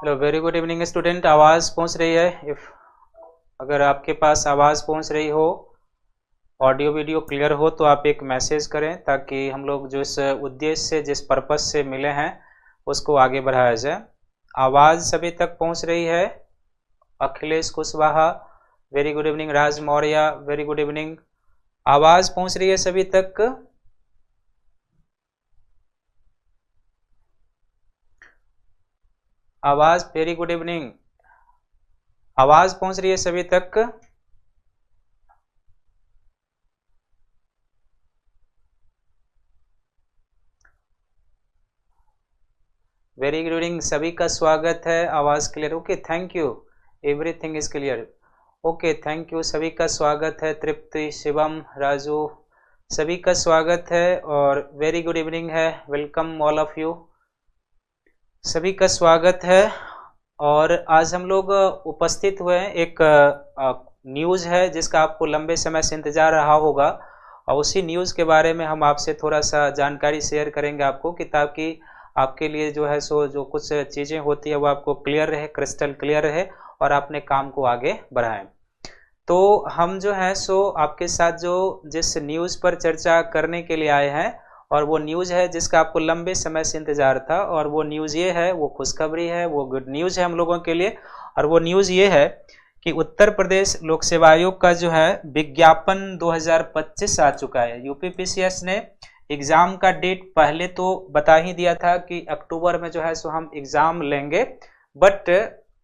Hello, very good evening student. आवाज़ पहुंच रही है? अगर आपके पास आवाज़ पहुंच रही हो, ऑडियो वीडियो क्लियर हो, तो आप एक मैसेज करें ताकि हम लोग जो इस उद्देश्य से, जिस पर्पस से मिले हैं, उसको आगे बढ़ाया जाए। आवाज़ सभी तक पहुंच रही है? Akhilesh Kushwaha, very good evening. Raj Maurya, very good evening. आवाज़ पहुंच रही है सभी तक? आवाज़, वेरी गुड इवनिंग। आवाज़ पहुंच रही है सभी तक? वेरी गुड इवनिंग, सभी का स्वागत है। आवाज़ clear? Okay, thank you. Everything is clear. Okay, thank you. सभी का स्वागत है। तृप्ति, शिवम, राजू, सभी का स्वागत है और वेरी गुड इवनिंग है। वेलकम ऑल ऑफ यू, सभी का स्वागत है। और आज हम लोग उपस्थित हुए हैं, एक न्यूज़ है जिसका आपको लंबे समय से इंतजार रहा होगा, और उसी न्यूज़ के बारे में हम आपसे थोड़ा सा जानकारी शेयर करेंगे आपको, कि ताकि आपके लिए जो है सो जो कुछ चीज़ें होती है वो आपको क्लियर रहे, क्रिस्टल क्लियर रहे, और अपने काम को आगे बढ़ाएं। तो हम जो है सो आपके साथ जो जिस न्यूज़ पर चर्चा करने के लिए आए हैं, और वो न्यूज़ है जिसका आपको लंबे समय से इंतज़ार था, और वो न्यूज़ ये है, वो खुशखबरी है, वो गुड न्यूज़ है हम लोगों के लिए। और वो न्यूज़ ये है कि उत्तर प्रदेश लोक सेवा आयोग का जो है विज्ञापन 2025 आ चुका है। यूपीपीसीएस ने एग्ज़ाम का डेट पहले तो बता ही दिया था कि अक्टूबर में जो है सो हम एग्ज़ाम लेंगे, बट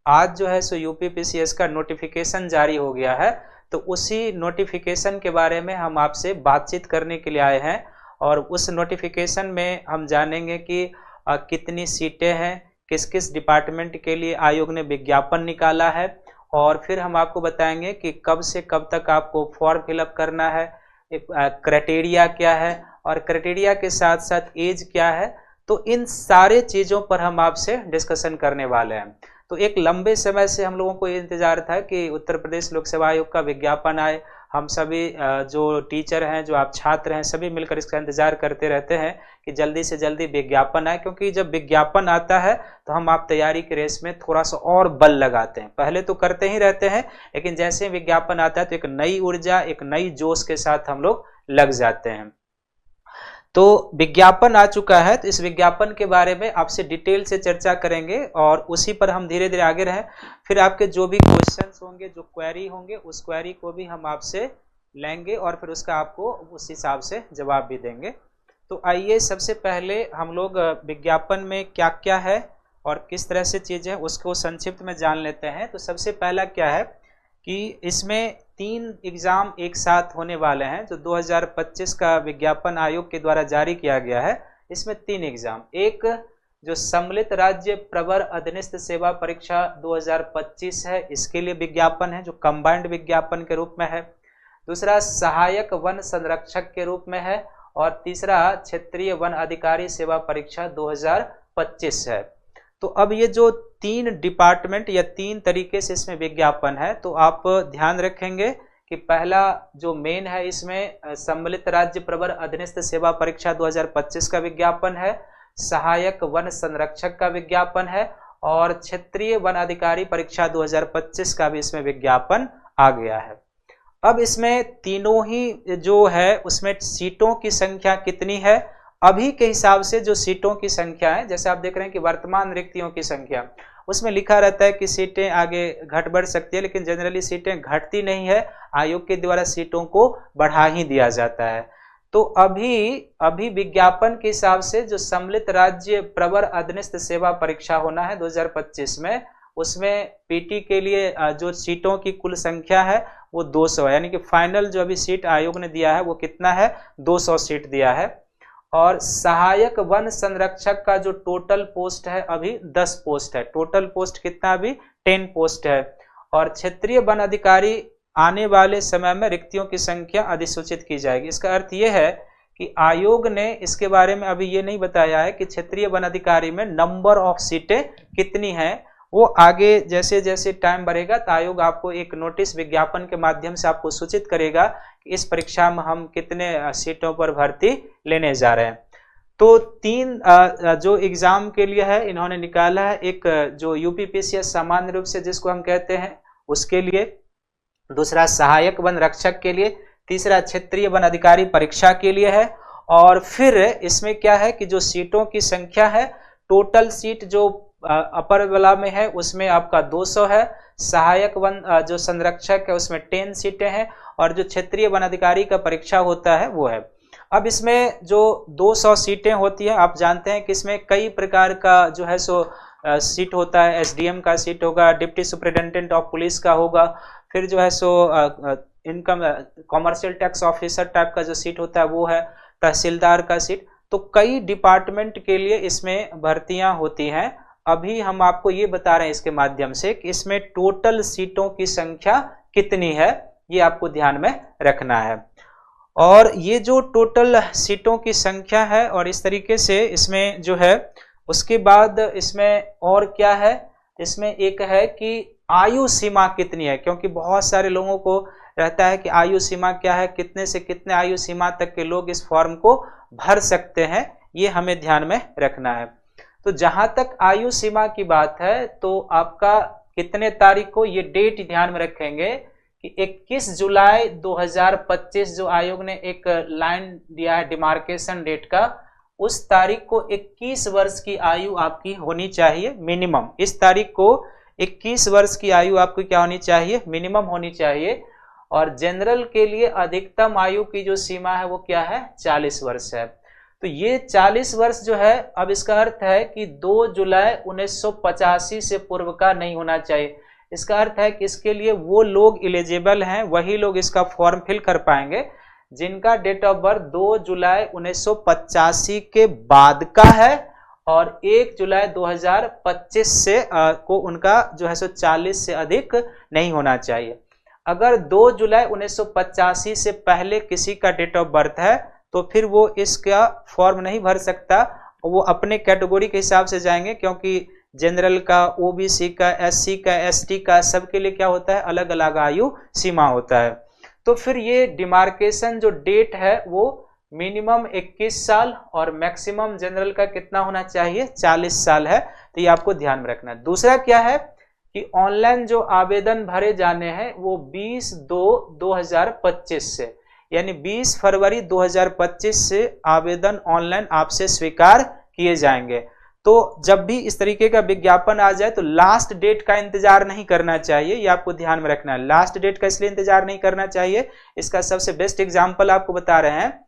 आज जो है सो यूपीपीसीएस का नोटिफिकेशन जारी हो गया है। तो उसी नोटिफिकेशन के बारे में हम आपसे बातचीत करने के लिए आए हैं, और उस नोटिफिकेशन में हम जानेंगे कि कितनी सीटें हैं, किस किस डिपार्टमेंट के लिए आयोग ने विज्ञापन निकाला है, और फिर हम आपको बताएंगे कि कब से कब तक आपको फॉर्म फिलअप करना है, क्राइटेरिया क्या है, और क्राइटेरिया के साथ साथ एज क्या है। तो इन सारे चीज़ों पर हम आपसे डिस्कशन करने वाले हैं। तो एक लंबे समय से हम लोगों को ये इंतजार था कि उत्तर प्रदेश लोक सेवा आयोग का विज्ञापन आए। हम सभी जो टीचर हैं, जो आप छात्र हैं, सभी मिलकर इसका इंतजार करते रहते हैं कि जल्दी से जल्दी विज्ञापन आए, क्योंकि जब विज्ञापन आता है तो हम आप तैयारी के रेस में थोड़ा सा और बल लगाते हैं। पहले तो करते ही रहते हैं, लेकिन जैसे विज्ञापन आता है तो एक नई ऊर्जा, एक नई जोश के साथ हम लोग लग जाते हैं। तो विज्ञापन आ चुका है, तो इस विज्ञापन के बारे में आपसे डिटेल से चर्चा करेंगे, और उसी पर हम धीरे धीरे आगे रहें। फिर आपके जो भी क्वेश्चंस होंगे, जो क्वेरी होंगे, उस क्वेरी को भी हम आपसे लेंगे, और फिर उसका आपको उस हिसाब से जवाब भी देंगे। तो आइए सबसे पहले हम लोग विज्ञापन में क्या क्या है और किस तरह से चीज़ें, उसको संक्षिप्त में जान लेते हैं। तो सबसे पहला क्या है कि इसमें 3 एग्ज़ाम एक साथ होने वाले हैं, जो 2025 का विज्ञापन आयोग के द्वारा जारी किया गया है। इसमें 3 एग्ज़ाम, एक जो सम्मिलित राज्य प्रवर अधीनस्थ सेवा परीक्षा 2025 है, इसके लिए विज्ञापन है, जो कंबाइंड विज्ञापन के रूप में है। दूसरा सहायक वन संरक्षक के रूप में है, और तीसरा क्षेत्रीय वन अधिकारी सेवा परीक्षा 2025 है। तो अब ये जो 3 डिपार्टमेंट या 3 तरीके से इसमें विज्ञापन है, तो आप ध्यान रखेंगे कि पहला जो मेन है, इसमें सम्मिलित राज्य प्रवर अधीनस्थ सेवा परीक्षा 2025 का विज्ञापन है, सहायक वन संरक्षक का विज्ञापन है, और क्षेत्रीय वन अधिकारी परीक्षा 2025 का भी इसमें विज्ञापन आ गया है। अब इसमें तीनों ही जो है उसमें सीटों की संख्या कितनी है, अभी के हिसाब से जो सीटों की संख्या है, जैसे आप देख रहे हैं कि वर्तमान रिक्तियों की संख्या, उसमें लिखा रहता है कि सीटें आगे घट बढ़ सकती है, लेकिन जनरली सीटें घटती नहीं है, आयोग के द्वारा सीटों को बढ़ा ही दिया जाता है। तो अभी विज्ञापन के हिसाब से जो सम्मिलित राज्य प्रवर अधीनस्थ सेवा परीक्षा होना है 2025 में, उसमें पीटी के लिए जो सीटों की कुल संख्या है वो 200 है, यानी कि फाइनल जो अभी सीट आयोग ने दिया है वो कितना है, 200 सीट दिया है। और सहायक वन संरक्षक का जो टोटल पोस्ट है अभी 10 पोस्ट है, टोटल पोस्ट कितना अभी 10 पोस्ट है। और क्षेत्रीय वन अधिकारी आने वाले समय में रिक्तियों की संख्या अधिसूचित की जाएगी। इसका अर्थ ये है कि आयोग ने इसके बारे में अभी ये नहीं बताया है कि क्षेत्रीय वन अधिकारी में नंबर ऑफ सीटें कितनी हैं, वो आगे जैसे जैसे टाइम बढ़ेगा तो आयोग आपको एक नोटिस विज्ञापन के माध्यम से आपको सूचित करेगा कि इस परीक्षा में हम कितने सीटों पर भर्ती लेने जा रहे हैं। तो तीन जो एग्जाम के लिए है इन्होंने निकाला है, एक जो यूपीपीसीएस सामान्य रूप से जिसको हम कहते हैं उसके लिए, दूसरा सहायक वन रक्षक के लिए, तीसरा क्षेत्रीय वन अधिकारी परीक्षा के लिए है। और फिर इसमें क्या है कि जो सीटों की संख्या है, टोटल सीट जो अपर वाला में है उसमें आपका 200 है, सहायक वन जो संरक्षक है उसमें 10 सीटें हैं, और जो क्षेत्रीय वन अधिकारी का परीक्षा होता है वो है। अब इसमें जो 200 सीटें होती है, आप जानते हैं कि इसमें कई प्रकार का जो है सो सीट होता है, एसडीएम का सीट होगा, डिप्टी सुपरिटेंडेंट ऑफ पुलिस का होगा, फिर जो है so income commercial tax officer type का जो सीट होता है वो है, तहसीलदार का सीट। तो कई डिपार्टमेंट के लिए इसमें भर्तियां होती हैं। अभी हम आपको ये बता रहे हैं इसके माध्यम से कि इसमें टोटल सीटों की संख्या कितनी है, ये आपको ध्यान में रखना है। और ये जो टोटल सीटों की संख्या है, और इस तरीके से इसमें जो है, उसके बाद इसमें और क्या है, इसमें एक है कि आयु सीमा कितनी है, क्योंकि बहुत सारे लोगों को रहता है कि आयु सीमा क्या है, कितने से कितने आयु सीमा तक के लोग इस फॉर्म को भर सकते हैं, ये हमें ध्यान में रखना है। तो जहां तक आयु सीमा की बात है, तो आपका कितने तारीख को, ये डेट ध्यान में रखेंगे कि 21 जुलाई 2025 जो आयोग ने एक लाइन दिया है डिमार्केशन डेट का, उस तारीख को 21 वर्ष की आयु आपकी होनी चाहिए मिनिमम। इस तारीख को 21 वर्ष की आयु आपकी क्या होनी चाहिए, मिनिमम होनी चाहिए। और जनरल के लिए अधिकतम आयु की जो सीमा है वो क्या है, 40 वर्ष है। तो ये 40 वर्ष जो है, अब इसका अर्थ है कि 2 जुलाई 1985 से पूर्व का नहीं होना चाहिए। इसका अर्थ है कि इसके लिए वो लोग एलिजिबल हैं, वही लोग इसका फॉर्म फिल कर पाएंगे जिनका डेट ऑफ बर्थ 2 जुलाई 1985 के बाद का है, और 1 जुलाई 2025 से को उनका जो है सो 40 से अधिक नहीं होना चाहिए। अगर 2 जुलाई 1985 से पहले किसी का डेट ऑफ बर्थ है तो फिर वो इसका फॉर्म नहीं भर सकता, वो अपने कैटेगरी के हिसाब से जाएंगे, क्योंकि जनरल का, ओबीसी का, एससी का, एसटी का, सबके लिए क्या होता है, अलग अलग आयु सीमा होता है। तो फिर ये डिमार्केशन जो डेट है वो मिनिमम 21 साल और मैक्सिमम जनरल का कितना होना चाहिए, 40 साल है। तो ये आपको ध्यान में रखना है। दूसरा क्या है कि ऑनलाइन जो आवेदन भरे जाने हैं वो 20/2/2025 से, यानी 20 फरवरी 2025 से आवेदन ऑनलाइन आपसे स्वीकार किए जाएंगे। तो जब भी इस तरीके का विज्ञापन आ जाए तो लास्ट डेट का इंतजार नहीं करना चाहिए, ये आपको ध्यान में रखना है। लास्ट डेट का इसलिए इंतजार नहीं करना चाहिए, इसका सबसे बेस्ट एग्जांपल आपको बता रहे हैं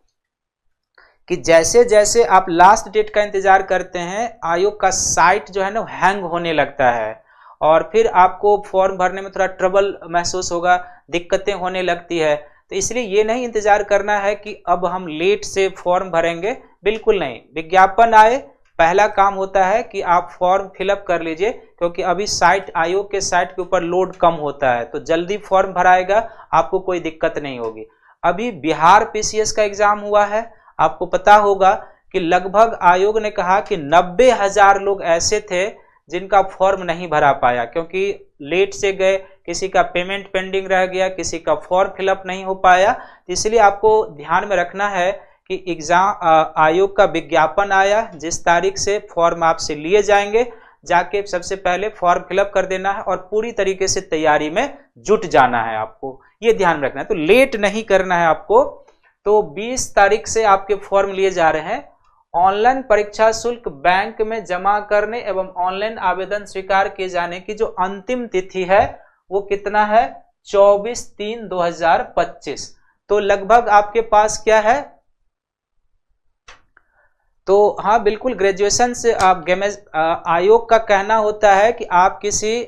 कि जैसे जैसे आप लास्ट डेट का इंतजार करते हैं, आयोग का साइट जो है ना हैंग होने लगता है, और फिर आपको फॉर्म भरने में थोड़ा ट्रबल महसूस होगा, दिक्कतें होने लगती है। तो इसलिए ये नहीं इंतजार करना है कि अब हम लेट से फॉर्म भरेंगे, बिल्कुल नहीं। विज्ञापन आए, पहला काम होता है कि आप फॉर्म फिलअप कर लीजिए, क्योंकि अभी साइट, आयोग के साइट के ऊपर लोड कम होता है, तो जल्दी फॉर्म भराएगा, आपको कोई दिक्कत नहीं होगी। अभी बिहार पीसीएस का एग्जाम हुआ है, आपको पता होगा कि लगभग आयोग ने कहा कि 90,000 लोग ऐसे थे जिनका फॉर्म नहीं भरा पाया, क्योंकि लेट से गए, किसी का पेमेंट पेंडिंग रह गया, किसी का फॉर्म फिलअप नहीं हो पाया। इसलिए आपको ध्यान में रखना है कि एग्जाम आयोग का विज्ञापन आया, जिस तारीख से फॉर्म आपसे लिए जाएंगे, जाके सबसे पहले फॉर्म फिलअप कर देना है और पूरी तरीके से तैयारी में जुट जाना है, आपको ये ध्यान रखना है। तो लेट नहीं करना है आपको। तो 20 तारीख से आपके फॉर्म लिए जा रहे हैं। ऑनलाइन परीक्षा शुल्क बैंक में जमा करने एवं ऑनलाइन आवेदन स्वीकार किए जाने की जो अंतिम तिथि है वो कितना है, 24/3/2025। तो लगभग आपके पास क्या है, तो हाँ बिल्कुल, ग्रेजुएशन से आप आयोग का कहना होता है कि आप किसी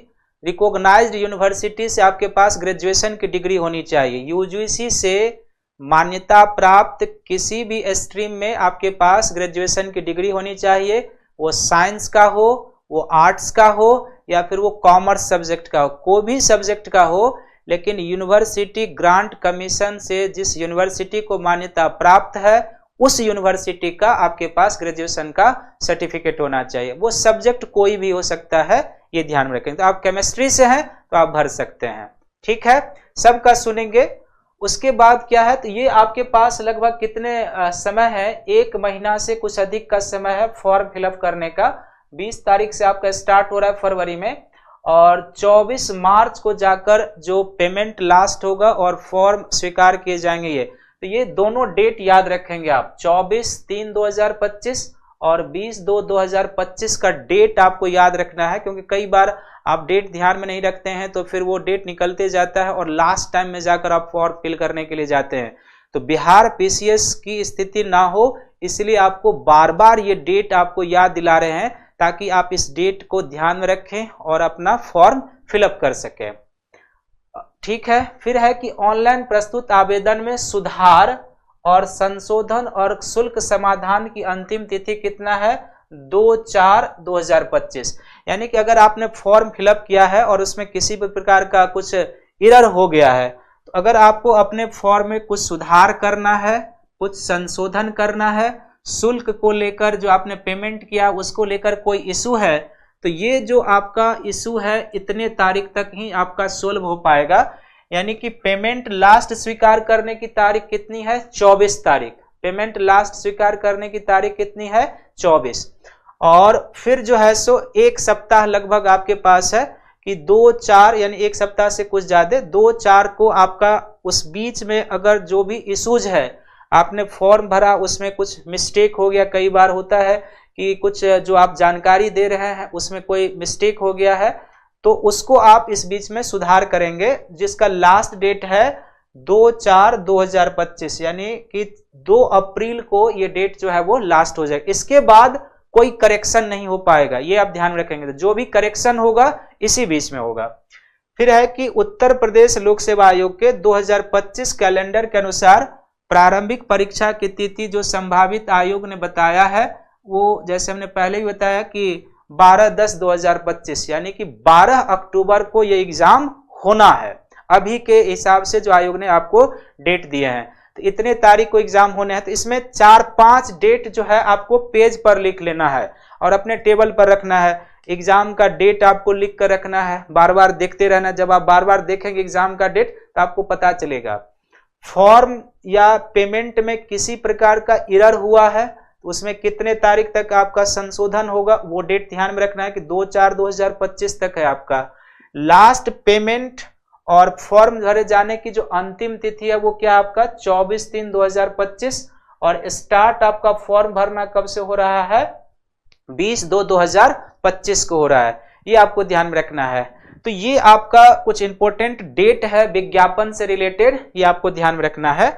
रिकॉग्नाइज्ड यूनिवर्सिटी से आपके पास ग्रेजुएशन की डिग्री होनी चाहिए। यूजीसी से मान्यता प्राप्त किसी भी स्ट्रीम में आपके पास ग्रेजुएशन की डिग्री होनी चाहिए, वो साइंस का हो, वो आर्ट्स का हो, या फिर वो कॉमर्स सब्जेक्ट का हो, कोई भी सब्जेक्ट का हो, लेकिन यूनिवर्सिटी ग्रांट कमीशन से जिस यूनिवर्सिटी को मान्यता प्राप्त है उस यूनिवर्सिटी का आपके पास ग्रेजुएशन का सर्टिफिकेट होना चाहिए। वो सब्जेक्ट कोई भी हो सकता है, ये ध्यान में रखें। तो आप केमिस्ट्री से हैं तो आप भर सकते हैं, ठीक है। सबका सुनेंगे। उसके बाद क्या है, तो ये आपके पास लगभग कितने समय है, 1 महीना से कुछ अधिक का समय है फॉर्म फिलअप करने का। 20 तारीख से आपका स्टार्ट हो रहा है फरवरी में, और 24 मार्च को जाकर जो पेमेंट लास्ट होगा और फॉर्म स्वीकार किए जाएंगे। तो ये दोनों डेट याद रखेंगे आप, 24/3/2025 और 20/2/2025 का डेट आपको याद रखना है, क्योंकि कई बार आप डेट ध्यान में नहीं रखते हैं तो फिर वो डेट निकलते जाता है और लास्ट टाइम में जाकर आप फॉर्म फिल करने के लिए जाते हैं। तो बिहार पीसीएस की स्थिति ना हो, इसलिए आपको बार बार ये डेट आपको याद दिला रहे हैं, ताकि आप इस डेट को ध्यान में रखें और अपना फॉर्म फिलअप कर सकें। ठीक है, फिर है कि ऑनलाइन प्रस्तुत आवेदन में सुधार और संशोधन और शुल्क समाधान की अंतिम तिथि कितना है, 2/4/2025। यानी कि अगर आपने फॉर्म फिलअप किया है और उसमें किसी भी प्रकार का कुछ एरर हो गया है, तो अगर आपको अपने फॉर्म में कुछ सुधार करना है, कुछ संशोधन करना है, शुल्क को लेकर जो आपने पेमेंट किया उसको लेकर कोई इशू है, तो ये जो आपका इशू है इतने तारीख तक ही आपका सोल्व हो पाएगा। यानी कि पेमेंट लास्ट स्वीकार करने की तारीख कितनी है, 24 तारीख। पेमेंट लास्ट स्वीकार करने की तारीख कितनी है, 24। और फिर जो है सो 1 सप्ताह लगभग आपके पास है कि 2/4 यानी 1 सप्ताह से कुछ ज्यादा 2/4 को आपका उस बीच में अगर जो भी इश्यूज है, आपने फॉर्म भरा उसमें कुछ मिस्टेक हो गया, कई बार होता है कि कुछ जो आप जानकारी दे रहे हैं उसमें कोई मिस्टेक हो गया है, तो उसको आप इस बीच में सुधार करेंगे, जिसका लास्ट डेट है 2/4/2025, यानी कि 2 अप्रैल को ये डेट जो है वो लास्ट हो जाएगा। इसके बाद कोई करेक्शन नहीं हो पाएगा, ये आप ध्यान रखेंगे। तो जो भी करेक्शन होगा इसी बीच में होगा। फिर है कि उत्तर प्रदेश लोक सेवा आयोग के 2025 कैलेंडर के अनुसार प्रारंभिक परीक्षा की तिथि जो संभावित आयोग ने बताया है, वो जैसे हमने पहले ही बताया कि 12/10/2025, यानी कि 12 अक्टूबर को ये एग्जाम होना है। अभी के हिसाब से जो आयोग ने आपको डेट दिए हैं, तो इतने तारीख को एग्जाम होने हैं। तो इसमें 4-5 डेट जो है आपको पेज पर लिख लेना है और अपने टेबल पर रखना है। एग्जाम का डेट आपको लिख कर रखना है, बार बार देखते रहना। जब आप बार बार देखेंगे एग्जाम का डेट तो आपको पता चलेगा। फॉर्म या पेमेंट में किसी प्रकार का एरर हुआ है तो उसमें कितने तारीख तक आपका संशोधन होगा, वो डेट ध्यान में रखना है कि 2/4/2025 तक है आपका। लास्ट पेमेंट और फॉर्म भरे जाने की जो अंतिम तिथि है वो क्या आपका 24/3/2025, और स्टार्ट आपका फॉर्म भरना कब से हो रहा है, 20/2/2025 को हो रहा है। ये आपको ध्यान में रखना है। तो ये आपका कुछ इंपॉर्टेंट डेट है विज्ञापन से रिलेटेड, ये आपको ध्यान में रखना है।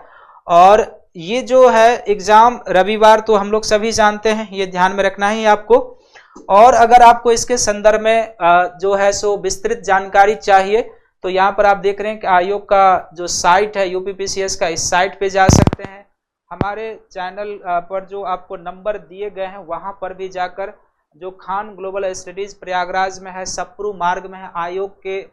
और ये जो है एग्जाम रविवार तो हम लोग सभी जानते हैं, ये ध्यान में रखना है आपको। और अगर आपको इसके संदर्भ में जो है सो विस्तृत जानकारी चाहिए, तो यहाँ पर आप देख रहे हैं कि आयोग का जो साइट है यूपीपीसीएस का, इस साइट पे जा सकते हैं। हमारे चैनल पर जो आपको नंबर दिए गए हैं वहां पर भी जाकर, जो खान ग्लोबल स्टडीज प्रयागराज में है, सप्रू मार्ग में है, आयोग के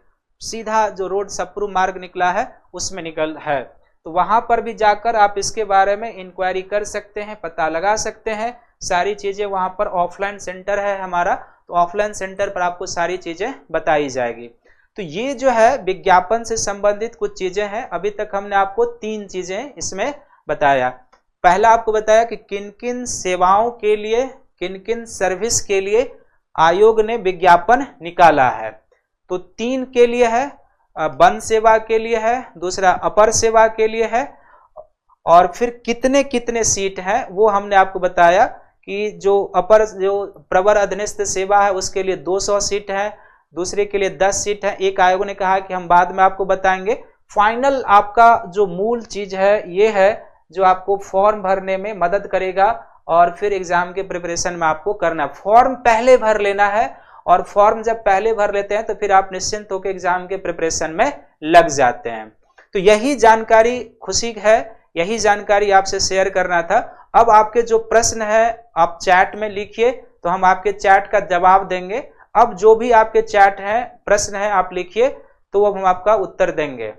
सीधा जो रोड सप्रू मार्ग निकला है उसमें निकल है, तो वहां पर भी जाकर आप इसके बारे में इंक्वायरी कर सकते हैं, पता लगा सकते हैं। सारी चीजें वहां पर ऑफलाइन सेंटर है हमारा, तो ऑफलाइन सेंटर पर आपको सारी चीजें बताई जाएगी। तो ये जो है विज्ञापन से संबंधित कुछ चीजें हैं। अभी तक हमने आपको 3 चीजें इसमें बताया। पहला आपको बताया कि किन किन सेवाओं के लिए, किन किन सर्विस के लिए आयोग ने विज्ञापन निकाला है। तो 3 के लिए है, वन सेवा के लिए है, दूसरा अपर सेवा के लिए है, और फिर कितने कितने सीट हैं वो हमने आपको बताया कि जो अपर जो प्रवर अधीनस्थ सेवा है उसके लिए 200 सीट है, दूसरे के लिए 10 सीट है। एक आयोग ने कहा कि हम बाद में आपको बताएंगे। फाइनल आपका जो मूल चीज है ये है जो आपको फॉर्म भरने में मदद करेगा और फिर एग्जाम के प्रिपरेशन में आपको करना। फॉर्म पहले भर लेना है, और फॉर्म जब पहले भर लेते हैं तो फिर आप निश्चिंत होकर एग्जाम के प्रिपरेशन में लग जाते हैं। तो यही जानकारी खुशी है, यही जानकारी आपसे शेयर करना था। अब आपके जो प्रश्न है आप चैट में लिखिए, तो हम आपके चैट का जवाब देंगे। अब जो भी आपके चैट है, प्रश्न है, आप लिखिए, तो अब हम आपका उत्तर देंगे।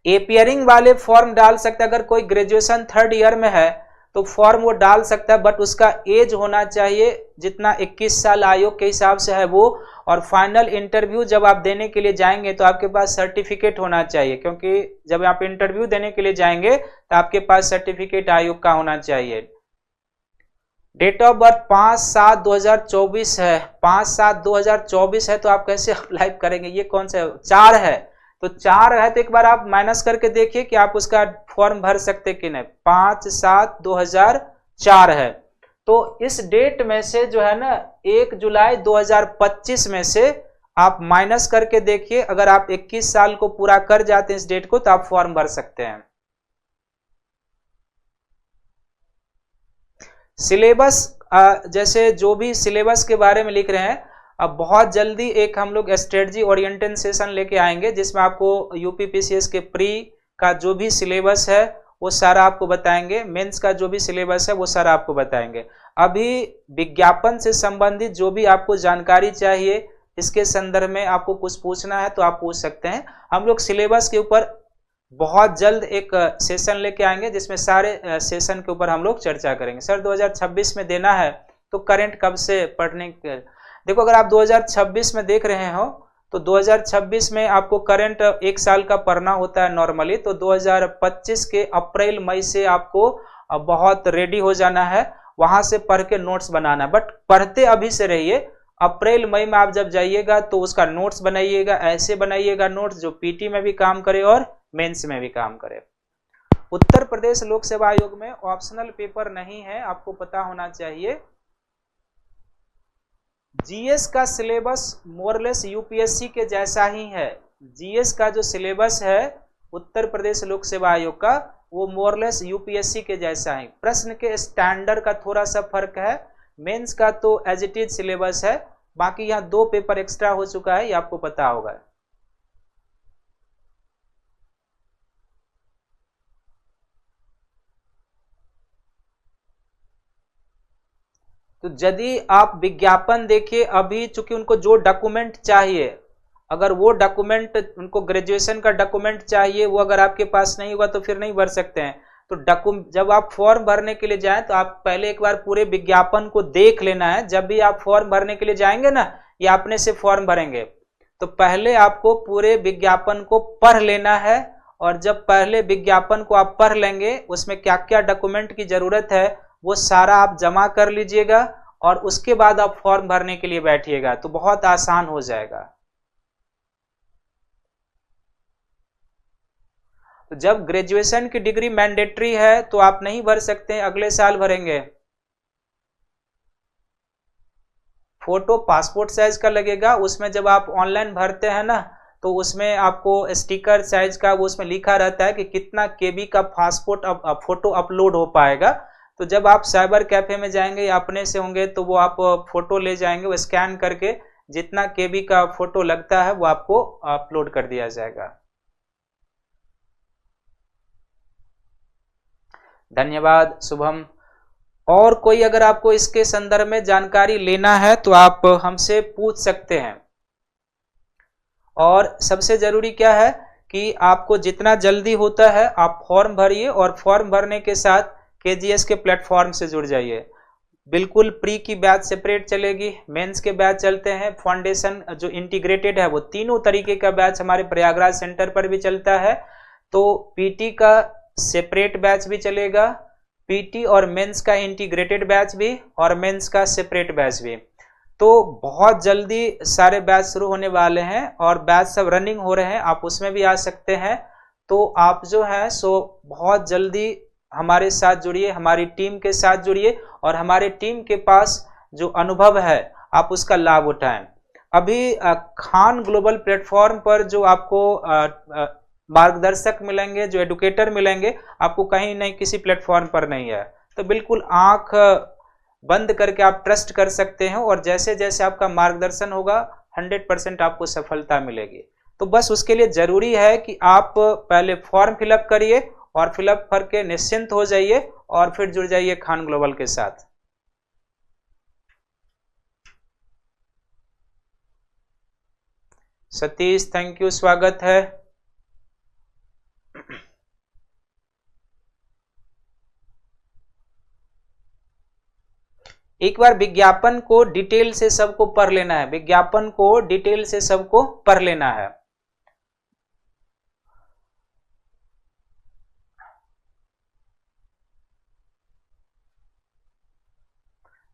एपियरिंग वाले फॉर्म डाल सकते, अगर कोई ग्रेजुएशन 3rd ईयर में है तो फॉर्म वो डाल सकता है, बट उसका एज होना चाहिए जितना 21 साल आयोग के हिसाब से है वो। और फाइनल इंटरव्यू जब आप देने के लिए जाएंगे तो आपके पास सर्टिफिकेट होना चाहिए, क्योंकि जब आप इंटरव्यू देने के लिए जाएंगे तो आपके पास सर्टिफिकेट आयोग का होना चाहिए। डेट ऑफ बर्थ 5/7/2024 है, 5/7/2024 है, तो आप कैसे अप्लाई करेंगे? ये कौन सा 4 है, तो 4 है तो एक बार आप माइनस करके देखिए कि आप उसका फॉर्म भर सकते कि नहीं। 5/7/2004 है, तो इस डेट में से जो है ना 1 जुलाई 2025 में से आप माइनस करके देखिए, अगर आप 21 साल को पूरा कर जाते हैं इस डेट को तो आप फॉर्म भर सकते हैं। सिलेबस, जैसे जो भी सिलेबस के बारे में लिख रहे हैं, अब बहुत जल्दी एक हम लोग स्ट्रेटजी ओरिएंटेड सेशन लेके आएंगे जिसमें आपको यूपीपीसीएस के प्री का जो भी सिलेबस है वो सारा आपको बताएंगे, मेंस का जो भी सिलेबस है वो सारा आपको बताएंगे। अभी विज्ञापन से संबंधित जो भी आपको जानकारी चाहिए इसके संदर्भ में आपको कुछ पूछना है तो आप पूछ सकते हैं। हम लोग सिलेबस के ऊपर बहुत जल्द एक सेशन लेके आएंगे जिसमें सारे सेशन के ऊपर हम लोग चर्चा करेंगे। सर 2026 में देना है तो करंट कब से पढ़ने के, देखो अगर आप 2026 में देख रहे हो तो 2026 में आपको करंट 1 साल का पढ़ना होता है नॉर्मली, तो 2025 के अप्रैल मई से आपको बहुत रेडी हो जाना है, वहां से पढ़ के नोट्स बनाना है। बट पढ़ते अभी से रहिए, अप्रैल मई में आप जब जाइएगा तो उसका नोट्स बनाइएगा, ऐसे बनाइएगा नोट्स जो पीटी में भी काम करे और मेंस में भी काम करे। उत्तर प्रदेश लोक सेवा आयोग में ऑप्शनल पेपर नहीं है, आपको पता होना चाहिए। जीएस का सिलेबस मोरलेस यूपीएससी के जैसा ही है। जीएस का जो सिलेबस है उत्तर प्रदेश लोक सेवा आयोग का वो मोरलेस यूपीएससी के जैसा है। प्रश्न के स्टैंडर्ड का थोड़ा सा फर्क है, मेंस का तो एज इट इज सिलेबस है, बाकी यहाँ 2 पेपर एक्स्ट्रा हो चुका है, ये आपको पता होगा। तो यदि आप विज्ञापन देखिए, अभी चूंकि उनको जो डॉक्यूमेंट चाहिए, अगर वो डॉक्यूमेंट उनको ग्रेजुएशन का डॉक्यूमेंट चाहिए, वो अगर आपके पास नहीं होगा तो फिर नहीं भर सकते हैं। तो जब आप फॉर्म भरने के लिए जाएं तो आप पहले एक बार पूरे विज्ञापन को देख लेना है। जब भी आप फॉर्म भरने के लिए जाएंगे ना या अपने से फॉर्म भरेंगे तो पहले आपको पूरे विज्ञापन को पढ़ लेना है, और जब पहले विज्ञापन को आप पढ़ लेंगे उसमें क्या क्या डॉक्यूमेंट की जरूरत है वो सारा आप जमा कर लीजिएगा, और उसके बाद आप फॉर्म भरने के लिए बैठिएगा तो बहुत आसान हो जाएगा। तो जब ग्रेजुएशन की डिग्री मैंडेटरी है तो आप नहीं भर सकते, अगले साल भरेंगे। फोटो पासपोर्ट साइज का लगेगा, उसमें जब आप ऑनलाइन भरते हैं ना तो उसमें आपको स्टिकर साइज का वो उसमें लिखा रहता है कि कितना केबी का पासपोर्ट फोटो अपलोड हो पाएगा। तो जब आप साइबर कैफे में जाएंगे या अपने से होंगे तो वो आप फोटो ले जाएंगे, वो स्कैन करके जितना केबी का फोटो लगता है वो आपको अपलोड कर दिया जाएगा। धन्यवाद शुभम। और कोई अगर आपको इसके संदर्भ में जानकारी लेना है तो आप हमसे पूछ सकते हैं। और सबसे जरूरी क्या है कि आपको जितना जल्दी होता है आप फॉर्म भरिए, और फॉर्म भरने के साथ केजीएस के प्लेटफॉर्म से जुड़ जाइए। बिल्कुल प्री की बैच सेपरेट चलेगी, मेंस के बैच चलते हैं, फाउंडेशन जो इंटीग्रेटेड है वो तीनों तरीके का बैच हमारे प्रयागराज सेंटर पर भी चलता है। तो पीटी का सेपरेट बैच भी चलेगा, पीटी और मेंस का इंटीग्रेटेड बैच भी, और मेंस का सेपरेट बैच भी। तो बहुत जल्दी सारे बैच शुरू होने वाले हैं और बैच सब रनिंग हो रहे हैं, आप उसमें भी आ सकते हैं। तो आप जो है सो बहुत जल्दी हमारे साथ जुड़िए, हमारी टीम के साथ जुड़िए, और हमारे टीम के पास जो अनुभव है आप उसका लाभ उठाएं। अभी खान ग्लोबल प्लेटफॉर्म पर जो आपको मार्गदर्शक मिलेंगे, जो एडुकेटर मिलेंगे, आपको कहीं नहीं किसी प्लेटफॉर्म पर नहीं है। तो बिल्कुल आंख बंद करके आप ट्रस्ट कर सकते हैं, और जैसे जैसे आपका मार्गदर्शन होगा 100% आपको सफलता मिलेगी। तो बस उसके लिए जरूरी है कि आप पहले फॉर्म फिलअप करिए, और फिलअप करके निश्चिंत हो जाइए, और फिर जुड़ जाइए खान ग्लोबल के साथ। सतीश थैंक यू, स्वागत है। एक बार विज्ञापन को डिटेल से सबको पढ़ लेना है, विज्ञापन को डिटेल से सबको पढ़ लेना है।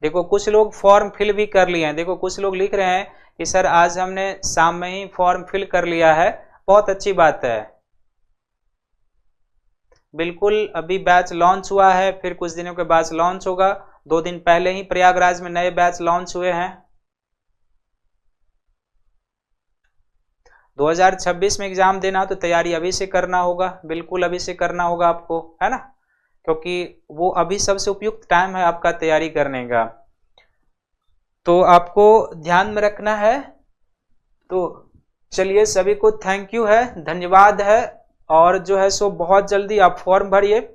देखो कुछ लोग फॉर्म फिल भी कर लिए हैं, देखो कुछ लोग लिख रहे हैं कि सर आज हमने शाम में ही फॉर्म फिल कर लिया है, बहुत अच्छी बात है। बिल्कुल अभी बैच लॉन्च हुआ है, फिर कुछ दिनों के बाद लॉन्च होगा। 2 दिन पहले ही प्रयागराज में नए बैच लॉन्च हुए हैं। 2026 में एग्जाम देना तो तैयारी अभी से करना होगा, बिल्कुल अभी से करना होगा आपको, है ना, क्योंकि वो अभी सबसे उपयुक्त टाइम है आपका तैयारी करने का, तो आपको ध्यान में रखना है। तो चलिए सभी को थैंक यू है, धन्यवाद है, और जो है सो बहुत जल्दी आप फॉर्म भरिए,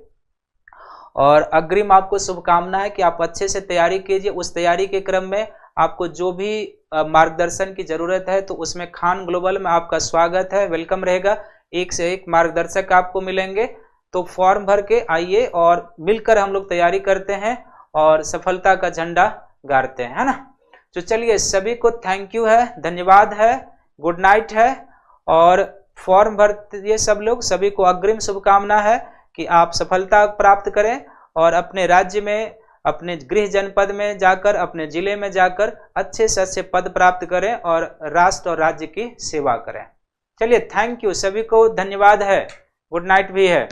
और अग्रिम आपको शुभकामना है कि आप अच्छे से तैयारी कीजिए। उस तैयारी के क्रम में आपको जो भी मार्गदर्शन की जरूरत है तो उसमें खान ग्लोबल में आपका स्वागत है, वेलकम रहेगा। एक से एक मार्गदर्शक आपको मिलेंगे, तो फॉर्म भर के आइए और मिलकर हम लोग तैयारी करते हैं और सफलता का झंडा गाड़ते हैं, है ना। तो चलिए सभी को थैंक यू है, धन्यवाद है, गुड नाइट है, और फॉर्म भरते सब लोग, सभी को अग्रिम शुभकामना है कि आप सफलता प्राप्त करें और अपने राज्य में, अपने गृह जनपद में जाकर, अपने जिले में जाकर अच्छे से अच्छे पद प्राप्त करें और राष्ट्र और राज्य की सेवा करें। चलिए थैंक यू, सभी को धन्यवाद है, गुड नाइट भी है।